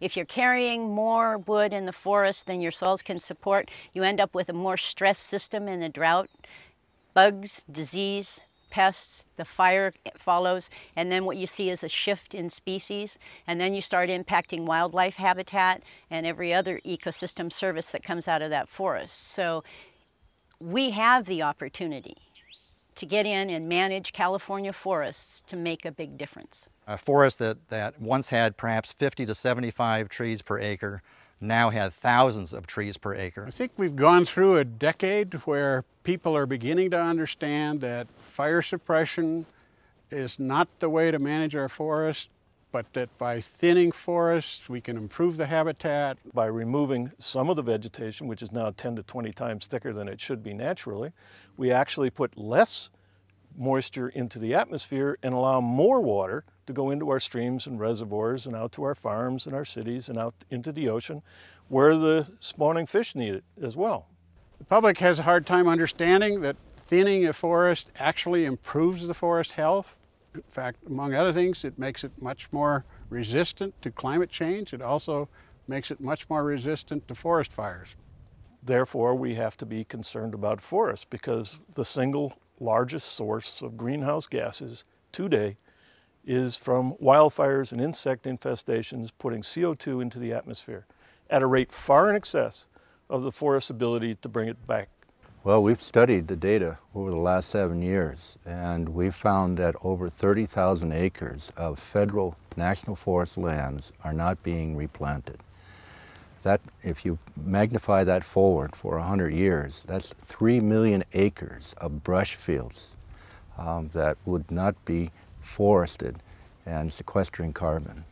If you're carrying more wood in the forest than your soils can support, you end up with a more stressed system in a drought. Bugs, disease, pests, the fire follows, and then what you see is a shift in species, and then you start impacting wildlife habitat and every other ecosystem service that comes out of that forest. So we have the opportunity to get in and manage California forests to make a big difference. A forest that once had perhaps 50 to 75 trees per acre now had thousands of trees per acre. I think we've gone through a decade where people are beginning to understand that fire suppression is not the way to manage our forests, but that by thinning forests we can improve the habitat. By removing some of the vegetation, which is now 10 to 20 times thicker than it should be naturally, we actually put less moisture into the atmosphere and allow more water to go into our streams and reservoirs and out to our farms and our cities and out into the ocean where the spawning fish need it as well. The public has a hard time understanding that thinning a forest actually improves the forest health. In fact, among other things, it makes it much more resistant to climate change. It also makes it much more resistant to forest fires. Therefore, we have to be concerned about forests because the single largest source of greenhouse gases today is from wildfires and insect infestations putting CO2 into the atmosphere at a rate far in excess of the forest's ability to bring it back. Well, we've studied the data over the last 7 years, and we've found that over 30,000 acres of federal national forest lands are not being replanted. That, if you magnify that forward for 100 years, that's 3 million acres of brush fields that would not be forested and sequestering carbon.